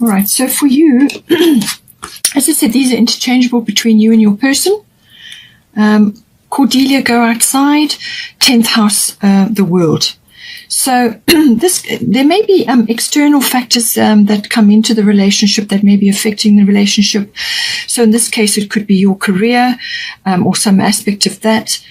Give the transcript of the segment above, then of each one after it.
All right. So for you, as I said, these are interchangeable between you and your person. Cordelia, go outside. 10th house, the world. So there may be external factors that come into the relationship that may be affecting the relationship. So in this case, it could be your career or some aspect of that.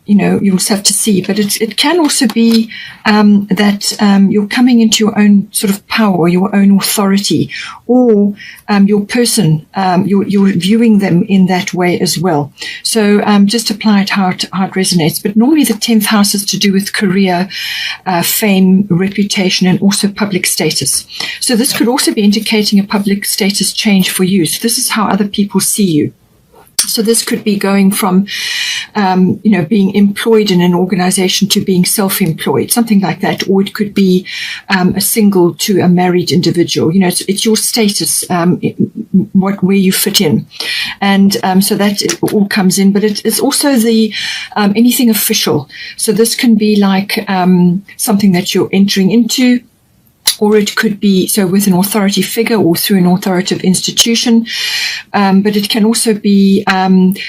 You'll have to see. But it can also be that you're coming into your own sort of power, your own authority, or your person, you're viewing them in that way as well. So just apply it how it resonates. But normally the 10th house is to do with career, fame, reputation, and also public status. So this could also be indicating a public status change for you. So this is how other people see you. So this could be going from, being employed in an organization to being self-employed, something like that. Or it could be a single to a married individual. It's your status, where you fit in. And so that all comes in. But it's also the anything official. So this can be like something that you're entering into. Or it could be with an authority figure or through an authoritative institution. But it can also be,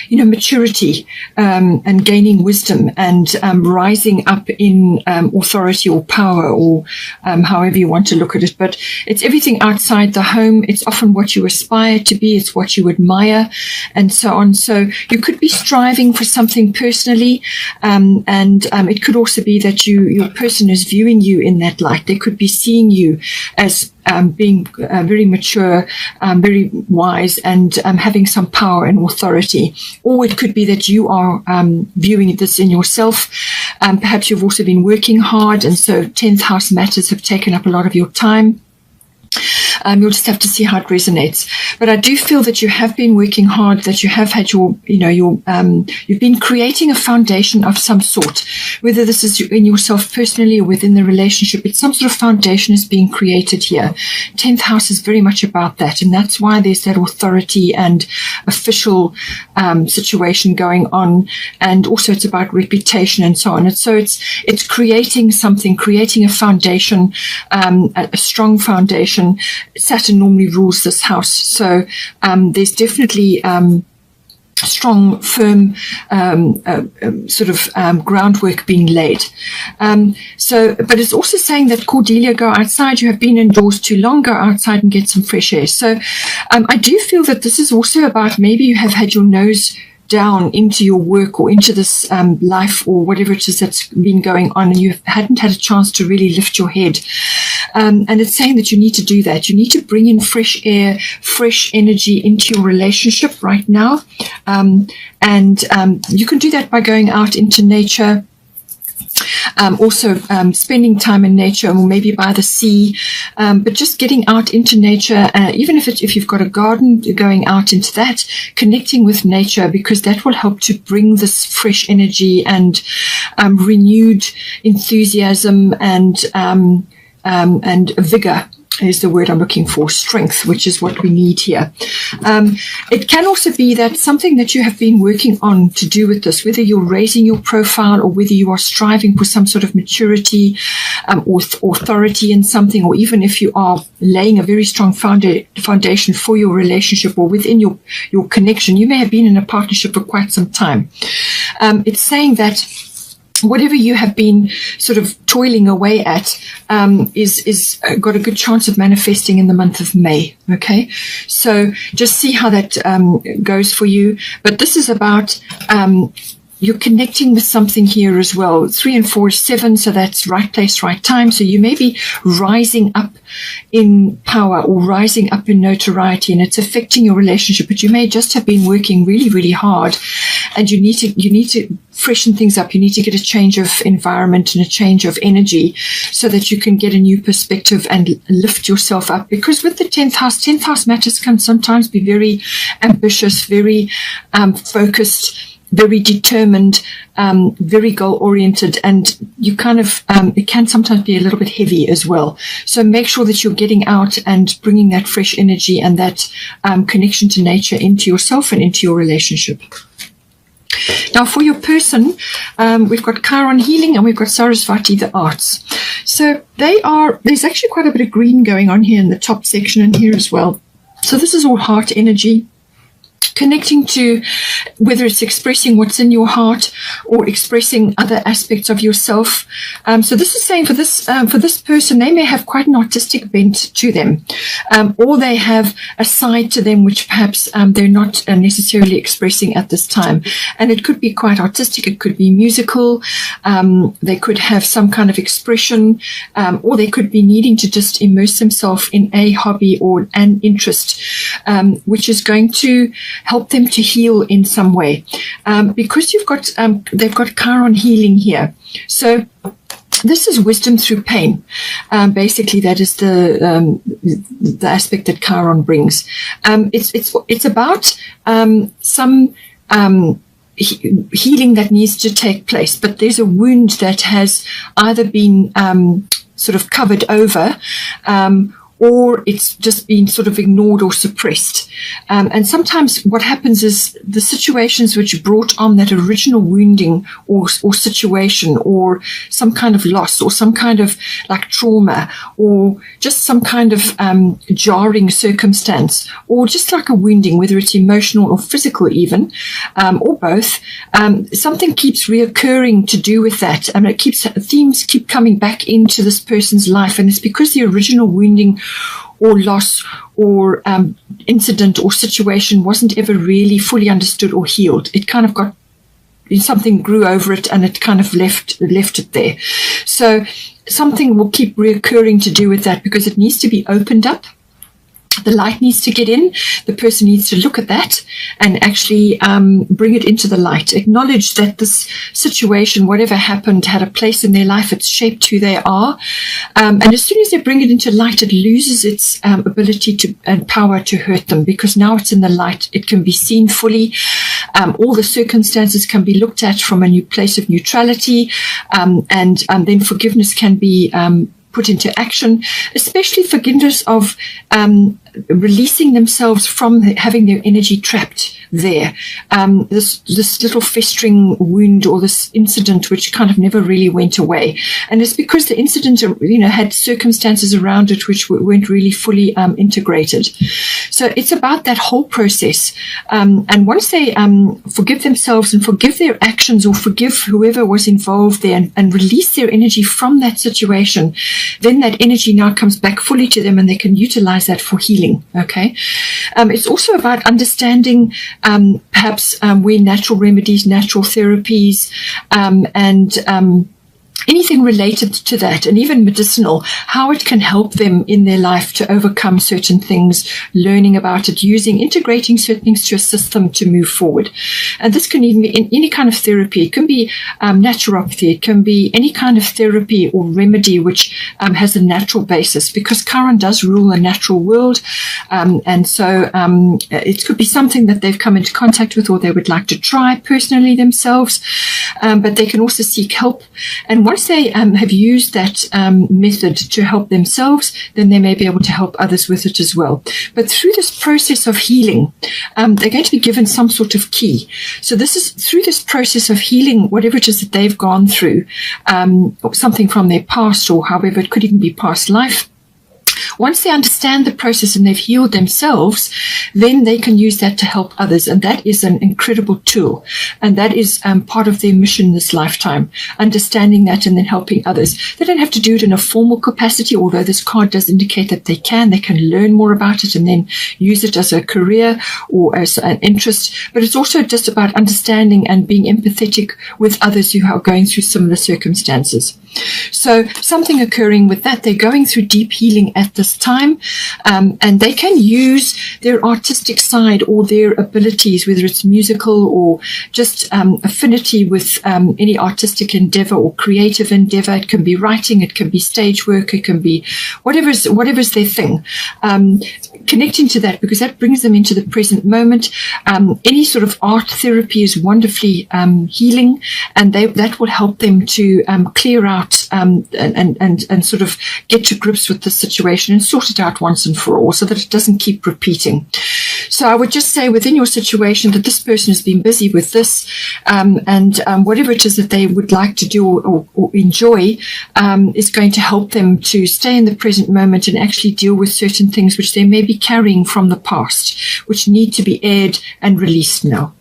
maturity and gaining wisdom and rising up in authority or power or however you want to look at it. But it's everything outside the home. It's often what you aspire to be. It's what you admire and so on. So you could be striving for something personally. And it could also be that your person is viewing you in that light. They could be seeing you as being very mature, very wise, and having some power and authority. Or it could be that you are viewing this in yourself. Perhaps you've also been working hard, and so 10th house matters have taken up a lot of your time. You'll just have to see how it resonates. But I do feel that you have been working hard, that you have had you've been creating a foundation of some sort, whether this is in yourself personally or within the relationship. It's some sort of foundation is being created here. 10th house is very much about that. And that's why there's that authority and official situation going on. And also it's about reputation and so on. And so it's creating something, creating a foundation, a strong foundation. Saturn normally rules this house. So there's definitely strong, firm groundwork being laid. But it's also saying that Cordelia, go outside. You have been indoors too long. Go outside and get some fresh air. So I do feel that this is also about maybe you have had your nose down into your work or into this life or whatever it is that's been going on, and you hadn't had a chance to really lift your head. And it's saying that you need to do that. You need to bring in fresh air, fresh energy into your relationship right now. And you can do that by going out into nature. Also spending time in nature, or maybe by the sea, but just getting out into nature, even if you've got a garden, going out into that, connecting with nature, because that will help to bring this fresh energy and renewed enthusiasm and vigor is the word I'm looking for, strength, which is what we need here. It can also be that something that you have been working on to do with this, whether you're raising your profile or whether you are striving for some sort of maturity or authority in something, or even if you are laying a very strong foundation for your relationship or within your connection. You may have been in a partnership for quite some time. It's saying that whatever you have been sort of toiling away at is got a good chance of manifesting in the month of May. Okay, so just see how that goes for you. But this is about you're connecting with something here as well. 3 and 4 is 7, so that's right place, right time. So you may be rising up in power or rising up in notoriety, and it's affecting your relationship. But you may just have been working really, really hard, and you need to freshen things up. You need to get a change of environment and a change of energy so that you can get a new perspective and lift yourself up. Because with the 10th house matters can sometimes be very ambitious, very focused, very determined, very goal-oriented, and you kind of, it can sometimes be a little bit heavy as well. So make sure that you're getting out and bringing that fresh energy and that connection to nature into yourself and into your relationship. Now, for your person, we've got Chiron healing and we've got Sarasvati, the arts. So there's actually quite a bit of green going on here in the top section and here as well. So this is all heart energy, connecting to whether it's expressing what's in your heart or expressing other aspects of yourself. So this is saying for this person, they may have quite an artistic bent to them, or they have a side to them which perhaps they're not necessarily expressing at this time. And it could be quite artistic. It could be musical. They could have some kind of expression, or they could be needing to just immerse themselves in a hobby or an interest, which is going to help them to heal in some way, because they've got Chiron healing here. So this is wisdom through pain. Basically, that is the aspect that Chiron brings. It's about some healing that needs to take place, but there's a wound that has either been sort of covered over, or it's just been sort of ignored or suppressed. And sometimes what happens is the situations which brought on that original wounding or situation, or some kind of loss, or some kind of like trauma, or just some kind of jarring circumstance, or just like a wounding, whether it's emotional or physical even, or both, something keeps reoccurring to do with that. And themes keep coming back into this person's life. And it's because the original wounding or loss or incident or situation wasn't ever really fully understood or healed. It kind of something grew over it and it kind of left it there. So something will keep reoccurring to do with that because it needs to be opened up. The light needs to get in. The person needs to look at that and actually bring it into the light. Acknowledge that this situation, whatever happened, had a place in their life. It's shaped who they are. And as soon as they bring it into light, it loses its ability and power to hurt them, because now it's in the light. It can be seen fully. All the circumstances can be looked at from a new place of neutrality. And then forgiveness can be put into action, especially forgiveness of releasing themselves from having their energy trapped there. This little festering wound or this incident which kind of never really went away. And it's because the incident, had circumstances around it which weren't really fully integrated. So it's about that whole process. And once they forgive themselves and forgive their actions or forgive whoever was involved there and release their energy from that situation, then that energy now comes back fully to them and they can utilize that for healing. Okay. It's also about understanding perhaps where natural remedies, natural therapies, and anything related to that, and even medicinal, how it can help them in their life to overcome certain things, learning about it, integrating certain things to assist them to move forward. And this can even be in any kind of therapy. It can be naturopathy. It can be any kind of therapy or remedy which has a natural basis, because Chiron does rule the natural world. And so it could be something that they've come into contact with or they would like to try personally themselves, but they can also seek help. And once they have used that method to help themselves, then they may be able to help others with it as well. But through this process of healing, they're going to be given some sort of key. So this is through this process of healing, whatever it is that they've gone through, something from their past, or however it could even be past life. Once they understand the process and they've healed themselves, then they can use that to help others. And that is an incredible tool. And that is part of their mission this lifetime, understanding that and then helping others. They don't have to do it in a formal capacity, although this card does indicate that they can. They can learn more about it and then use it as a career or as an interest. But it's also just about understanding and being empathetic with others who are going through similar circumstances. So something occurring with that, they're going through deep healing at this time, and they can use their artistic side or their abilities, whether it's musical or just affinity with any artistic endeavor or creative endeavor. It can be writing, it can be stage work, it can be whatever's their thing. Connecting to that, because that brings them into the present moment. Any sort of art therapy is wonderfully healing, and that will help them to clear out out and sort of get to grips with the situation and sort it out once and for all so that it doesn't keep repeating. So I would just say within your situation that this person has been busy with this, and whatever it is that they would like to do or enjoy is going to help them to stay in the present moment and actually deal with certain things which they may be carrying from the past, which need to be aired and released now.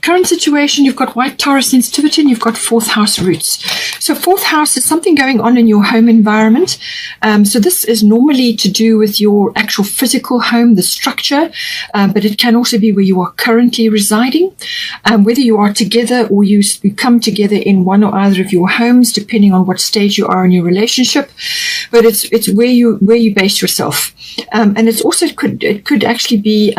Current situation, you've got white Taurus sensitivity and you've got fourth house roots. So fourth house is something going on in your home environment. So this is normally to do with your actual physical home, the structure, but it can also be where you are currently residing, whether you are together or you come together in one or either of your homes, depending on what stage you are in your relationship. But it's where you base yourself. And it's also it could actually be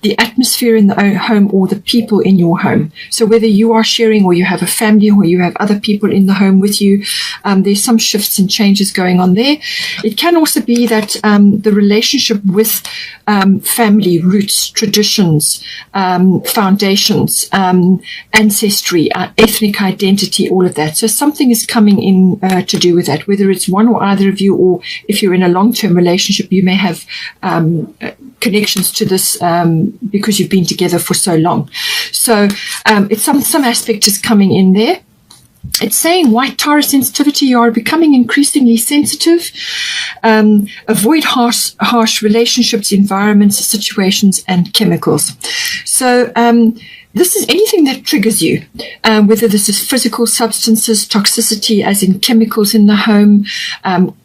the atmosphere in the home or the people in your home. So whether you are sharing or you have a family or you have other people in the home with you, there's some shifts and changes going on there. It can also be that the relationship with family, roots, traditions, foundations, ancestry, ethnic identity, all of that. So something is coming in to do with that, whether it's one or either of you, or if you're in a long-term relationship, you may have connections to this because you've been together for so long. So it's some aspect is coming in there. It's saying white Taurus sensitivity, you are becoming increasingly sensitive. Avoid harsh relationships, environments, situations, and chemicals. So this is anything that triggers you, whether this is physical substances, toxicity, as in chemicals in the home.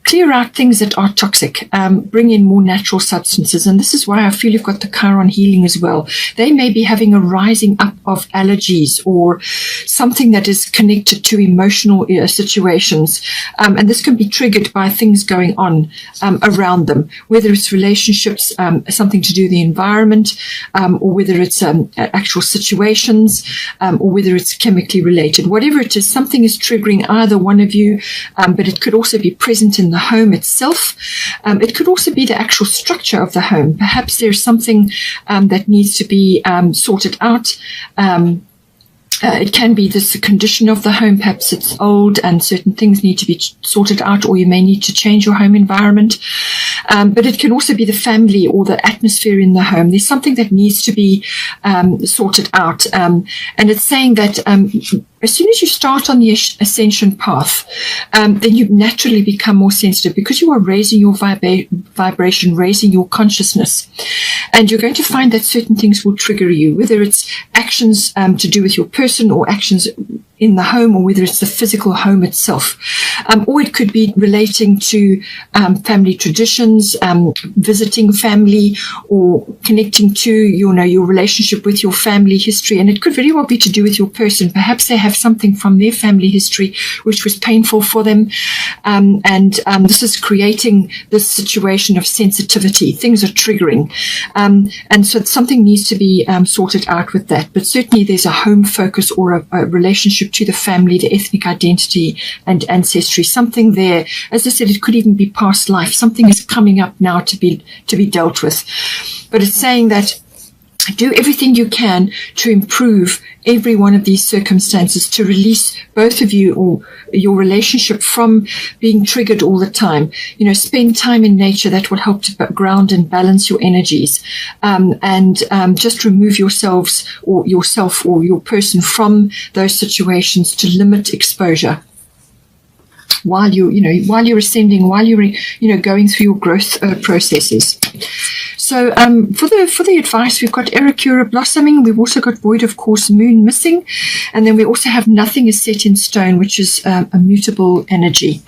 Clear out things that are toxic. Bring in more natural substances. And this is why I feel you've got the Chiron healing as well. They may be having a rising up of allergies or something that is connected to emotional situations. And this can be triggered by things going on around them, whether it's relationships, something to do with the environment, or whether it's actual situations, or whether it's chemically related. Whatever it is, something is triggering either one of you, but it could also be present in the home itself. It could also be the actual structure of the home. Perhaps there's something that needs to be sorted out. It can be this condition of the home. Perhaps it's old and certain things need to be sorted out, or you may need to change your home environment. But it can also be the family or the atmosphere in the home. There's something that needs to be sorted out. And it's saying that as soon as you start on the ascension path, then you naturally become more sensitive because you are raising your vibration, raising your consciousness. And you're going to find that certain things will trigger you, whether it's actions to do with your person or actions in the home, or whether it's the physical home itself. Or it could be relating to family traditions, visiting family, or connecting to your relationship with your family history. And it could very well be to do with your person. Perhaps they have something from their family history which was painful for them. And this is creating this situation of sensitivity. Things are triggering. And so something needs to be sorted out with that. But certainly there's a home focus or a relationship to the family, the ethnic identity and ancestry, something there. As I said, it could even be past life. Something is coming up now to be dealt with. But it's saying that do everything you can to improve every one of these circumstances, to release both of you or your relationship from being triggered all the time. Spend time in nature. That will help to ground and balance your energies. And just remove yourself or your person from those situations to limit exposure while you're ascending, while you're going through your growth processes. So for the advice, we've got Erakura blossoming. We've also got void of course moon missing, and then we also have nothing is set in stone, which is a mutable energy.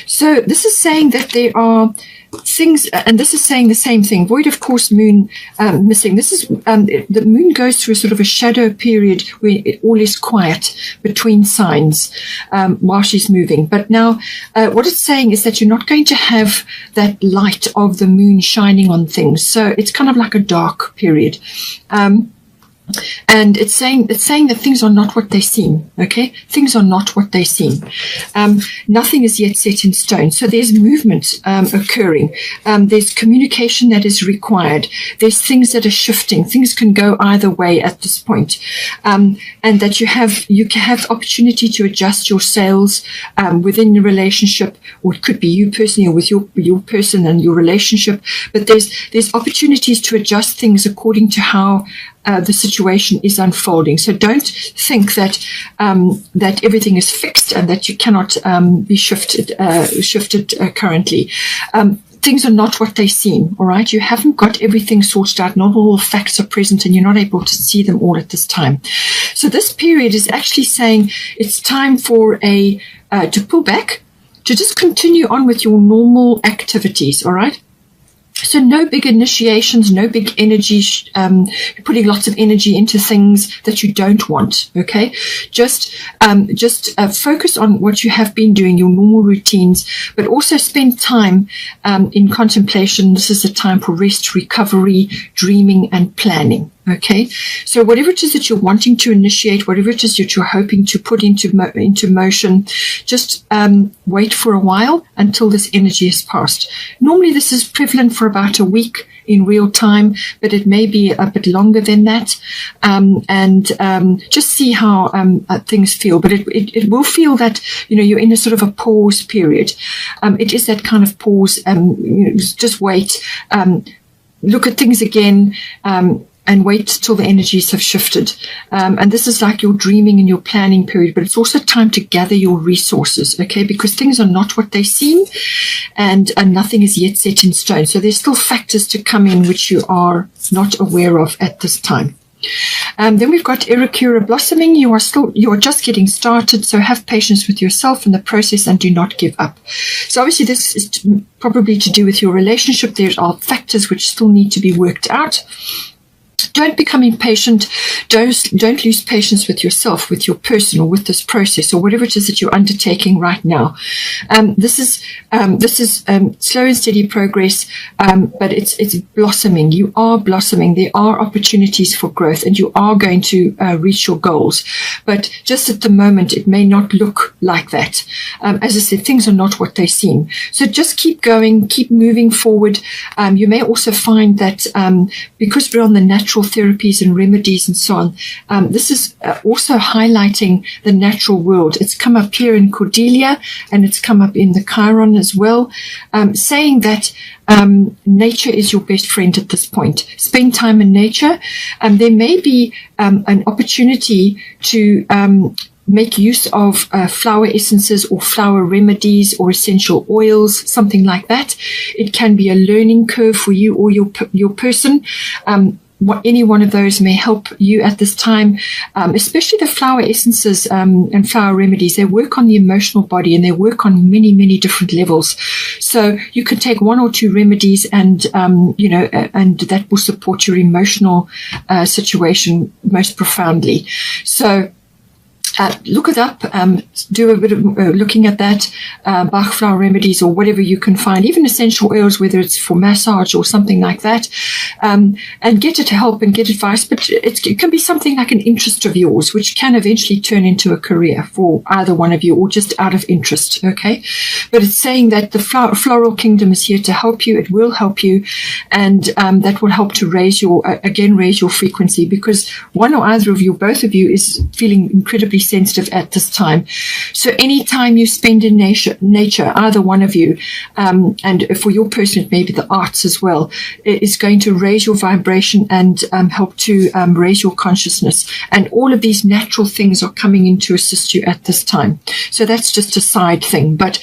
So this is saying that there are things, and this is saying the same thing. Void of course moon missing. This is the moon goes through a sort of a shadow period where it all is quiet between signs while she's moving. But now what it's saying is that you're not going to have that light of the moon shining on things. So it's kind of like a dark period. And it's saying that things are not what they seem. Okay, things are not what they seem. Nothing is yet set in stone. So there's movement occurring. There's communication that is required. There's things that are shifting. Things can go either way at this point, and that you can have opportunity to adjust your sails within the relationship, or it could be you personally, or with your person and your relationship. But there's opportunities to adjust things according to how the situation is unfolding. So don't think that that everything is fixed and that you cannot be shifted currently. Things are not what they seem, all right? You haven't got everything sorted out. Not all facts are present, and you're not able to see them all at this time. So this period is actually saying it's time for to pull back, to just continue on with your normal activities, all right? So no big initiations, no big energy, putting lots of energy into things that you don't want, okay? Just focus on what you have been doing, your normal routines, but also spend time in contemplation. This is a time for rest, recovery, dreaming, and planning. Okay, so whatever it is that you're wanting to initiate, whatever it is that you're hoping to put into motion, just wait for a while until this energy has passed. Normally this is prevalent for about a week in real time, but it may be a bit longer than that, and just see how things feel. But it will feel that, you're in a sort of a pause period. It is that kind of pause, just wait, look at things again, and wait till the energies have shifted. And this is like your dreaming and your planning period, but it's also time to gather your resources, okay? Because things are not what they seem, and nothing is yet set in stone. So there's still factors to come in which you are not aware of at this time. Then we've got Irakura blossoming. You are just getting started, so have patience with yourself in the process and do not give up. So obviously this is probably to do with your relationship. There are factors which still need to be worked out. Don't become impatient. Don't lose patience with yourself, with your person, or with this process, or whatever it is that you're undertaking right now. This is slow and steady progress, but it's blossoming. You are blossoming. There are opportunities for growth, and you are going to reach your goals. But just at the moment, it may not look like that. As I said, things are not what they seem. So just keep going, keep moving forward. You may also find that because we're on the natural therapies and remedies and so on, this is also highlighting the natural world. It's come up here in Cordelia, and it's come up in the Chiron as well, saying that nature is your best friend at this point. Spend time in nature. There may be an opportunity to make use of flower essences or flower remedies or essential oils, something like that. It can be a learning curve for you or your person. Any one of those may help you at this time, especially the flower essences and flower remedies. They work on the emotional body, and they work on many, many different levels. So you could take one or two remedies, and and that will support your emotional situation most profoundly. So look it up, do a bit of looking at that, Bach flower remedies or whatever you can find, even essential oils, whether it's for massage or something like that, and get it to help and get advice. But it can be something like an interest of yours, which can eventually turn into a career for either one of you, or just out of interest, okay? But it's saying that the floral kingdom is here to help you. It will help you, and that will help to raise your frequency, because one or either of you, both of you, is feeling incredibly sensitive at this time. So any time you spend in nature, either one of you, and for your person it may be the arts as well, it is going to raise your vibration and help to raise your consciousness. And all of these natural things are coming in to assist you at this time. So that's just a side thing, but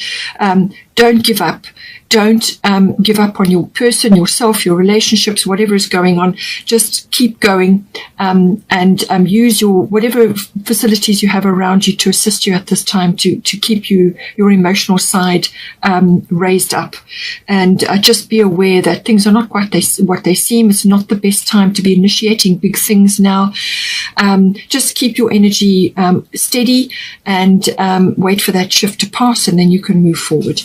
don't give up. Don't give up on your person, yourself, your relationships, whatever is going on. Just keep going, and use your whatever facilities you have around you to assist you at this time to keep your emotional side raised up. And just be aware that things are not quite what they seem. It's not the best time to be initiating big things now. Just keep your energy steady, and wait for that shift to pass, and then you can move forward.